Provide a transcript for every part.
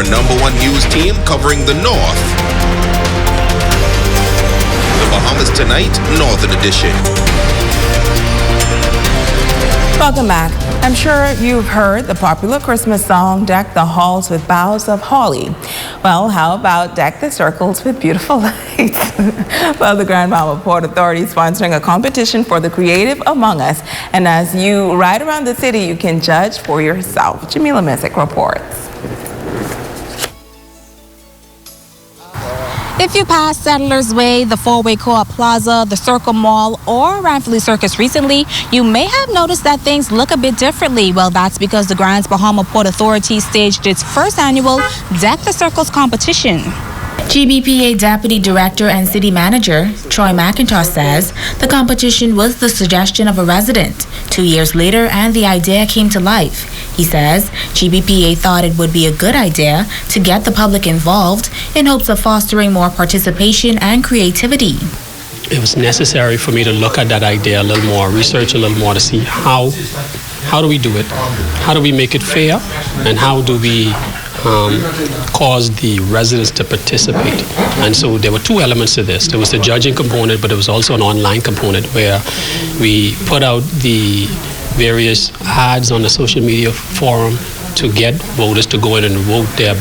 your #1 news team covering the North. The Bahamas Tonight, Northern Edition. Welcome back. I'm sure you've heard the popular Christmas song, Deck the Halls with Boughs of Holly. Well, how about Deck the Circles with beautiful lights? Well, the Grand Bahama Port Authority is sponsoring a competition for the creative among us. And as you ride around the city, you can judge for yourself. Jamila Messick reports. If you passed Settlers Way, the Four-Way Co-op Plaza, the Circle Mall, or Ranfurly Circus recently, you may have noticed that things look a bit differently. Well, that's because the Grand Bahama Port Authority staged its first annual Deck the Circles competition. GBPA Deputy Director and City Manager Troy McIntosh says the competition was the suggestion of a resident. 2 years later, and the idea came to life. He says GBPA thought it would be a good idea to get the public involved in hopes of fostering more participation and creativity. It was necessary for me to look at that idea a little more, research a little more to see how do we do it, how do we make it fair, and how do we cause the residents to participate. And so there were two elements to this. There was the judging component, but there was also an online component where we put out the various ads on the social media forum to get voters to go in and vote their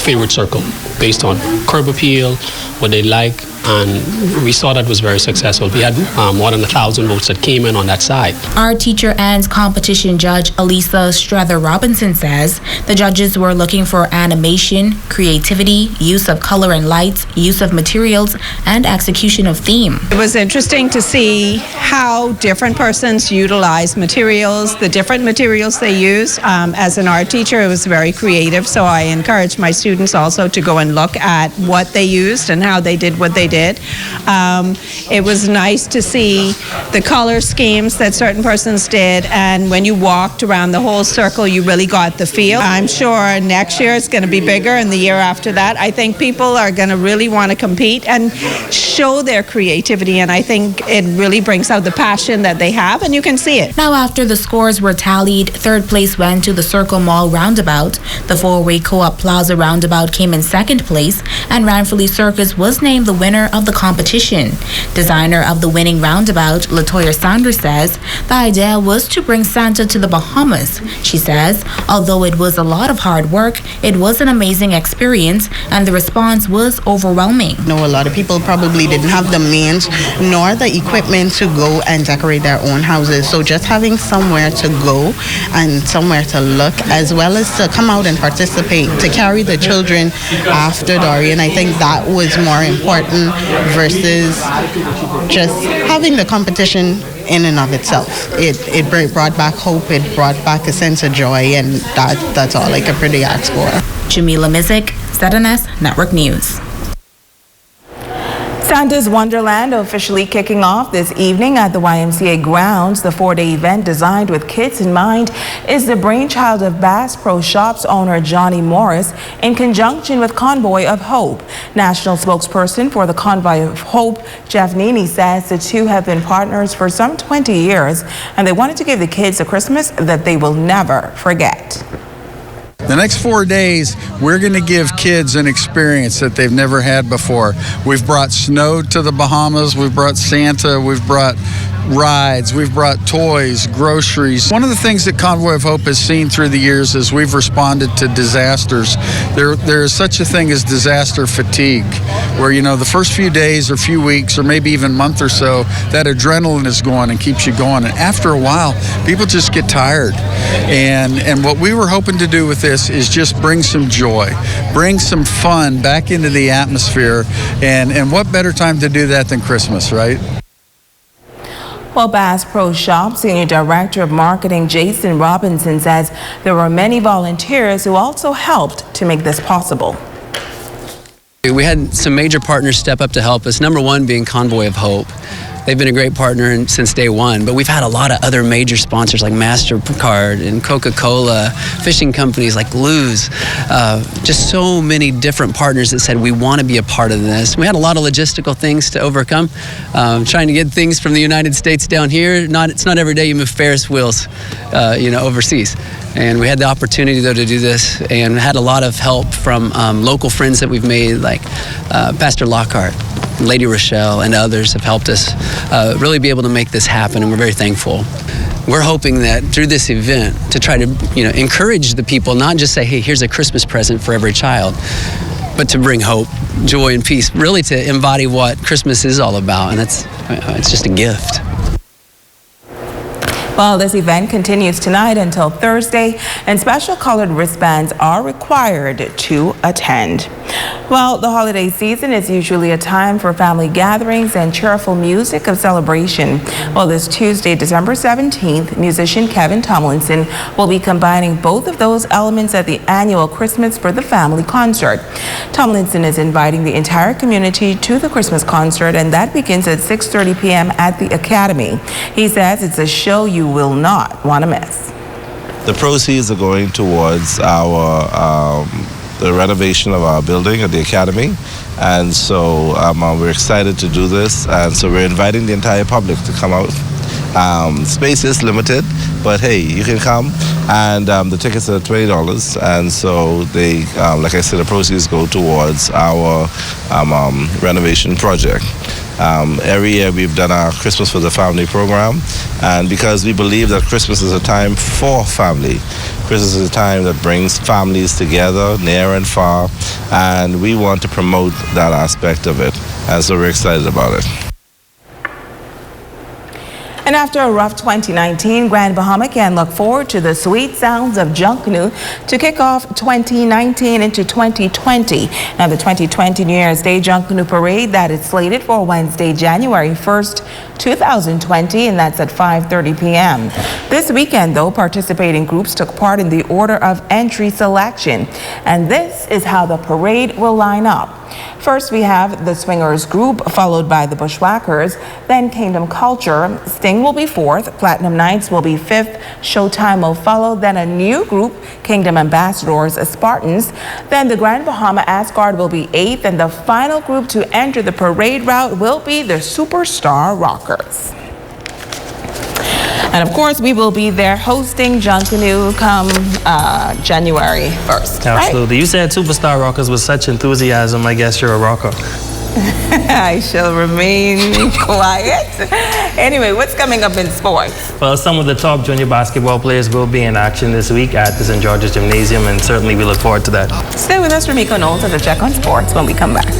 favorite circle based on curb appeal, what they like, and we saw that was very successful. We had more than 1,000 votes that came in on that side. Our teacher and competition judge Elisa Strather Robinson says the judges were looking for animation, creativity, use of color and lights, use of materials, and execution of theme. It was interesting to see how different persons utilize materials, the different materials they use. As an art teacher, it was very creative, so I encouraged my students also to go and look at what they used and how they did what they did. It was nice to see the color schemes that certain persons did, and when you walked around the whole circle, you really got the feel. I'm sure next year it's going to be bigger, and the year after that, I think people are going to really want to compete and show their creativity, and I think it really brings out the passion that they have, and you can see it. Now, after the scores were tallied, third place went to the Circle Mall Roundabout. The Four-Way Co-op Plaza Roundabout came in second place, and Ranfurly Circus was named the winner of the competition. Designer of the winning roundabout, Latoya Sanders, says the idea was to bring Santa to the Bahamas. She says, although it was a lot of hard work, it was an amazing experience, and the response was overwhelming. A lot of people probably didn't have the means nor the equipment to go and decorate their own houses. So just having somewhere to go and somewhere to look, as well as to come out and participate, to carry the children after Dorian, I think that was more important versus just having the competition in and of itself. It brought back hope, it brought back a sense of joy, and that's all I could pretty ask for. Jamila Messick, ZNS Network News. Santa's Wonderland officially kicking off this evening at the YMCA grounds. The 4-day event, designed with kids in mind, is the brainchild of Bass Pro Shops owner Johnny Morris in conjunction with Convoy of Hope. National spokesperson for the Convoy of Hope, Jeff Nini, says the two have been partners for some 20 years, and they wanted to give the kids a Christmas that they will never forget. The next 4 days, we're going to give kids an experience that they've never had before. We've brought snow to the Bahamas, we've brought Santa, we've brought rides, we've brought toys, groceries. One of the things that Convoy of Hope has seen through the years is we've responded to disasters. There is such a thing as disaster fatigue, where, the first few days or few weeks or maybe even month or so, that adrenaline is going and keeps you going. And after a while, people just get tired. And what we were hoping to do with this is just bring some joy, bring some fun back into the atmosphere. And what better time to do that than Christmas, right? Well, Bass Pro Shop Senior Director of Marketing Jason Robinson says there were many volunteers who also helped to make this possible. We had some major partners step up to help us, number one being Convoy of Hope. They've been a great partner since day one, but we've had a lot of other major sponsors like MasterCard and Coca-Cola, fishing companies like Luz, just so many different partners that said we want to be a part of this. We had a lot of logistical things to overcome, trying to get things from the United States down here. It's not every day you move Ferris wheels, overseas. And we had the opportunity, though, to do this, and had a lot of help from local friends that we've made, like Pastor Lockhart, Lady Rochelle, and others have helped us really be able to make this happen, and we're very thankful. We're hoping that through this event to try to, encourage the people, not just say, hey, here's a Christmas present for every child, but to bring hope, joy, and peace, really to embody what Christmas is all about, and it's just a gift. Well, this event continues tonight until Thursday, and special colored wristbands are required to attend. Well, the holiday season is usually a time for family gatherings and cheerful music of celebration. Well, this Tuesday, December 17th, musician Kevin Tomlinson will be combining both of those elements at the annual Christmas for the Family concert. Tomlinson is inviting the entire community to the Christmas concert, and that begins at 6:30 p.m. at the Academy. He says it's a show you will not want to miss. The proceeds are going towards our the renovation of our building at the Academy, and so we're excited to do this, and so we're inviting the entire public to come out. Space is limited, but hey, you can come, and the tickets are $20, and so they, like I said, the proceeds go towards our renovation project. Every year we've done our Christmas for the Family program, and because we believe that Christmas is a time for family, Christmas is a time that brings families together near and far, and we want to promote that aspect of it, and so we're excited about it. And after a rough 2019, Grand Bahama can look forward to the sweet sounds of Junkanoo to kick off 2019 into 2020. Now, the 2020 New Year's Day Junkanoo Parade that is slated for Wednesday, January 1st, 2020, and that's at 5:30 p.m. This weekend, though, participating groups took part in the order of entry selection. And this is how the parade will line up. First, we have the Swingers Group, followed by the Bushwhackers, then Kingdom Culture. Sting will be fourth, Platinum Knights will be fifth, Showtime will follow, then a new group, Kingdom Ambassadors, Spartans, then the Grand Bahama Asgard will be eighth, and the final group to enter the parade route will be the Superstar Rockers. And of course, we will be there hosting Junkanoo come January 1st. Absolutely. Right? You said Superstar Rockers with such enthusiasm. I guess you're a rocker. I shall remain quiet. Anyway, what's coming up in sports? Well, some of the top junior basketball players will be in action this week at the St. George's Gymnasium, and certainly we look forward to that. Stay with us, Ramiko Knowles, at the Check on Sports when we come back.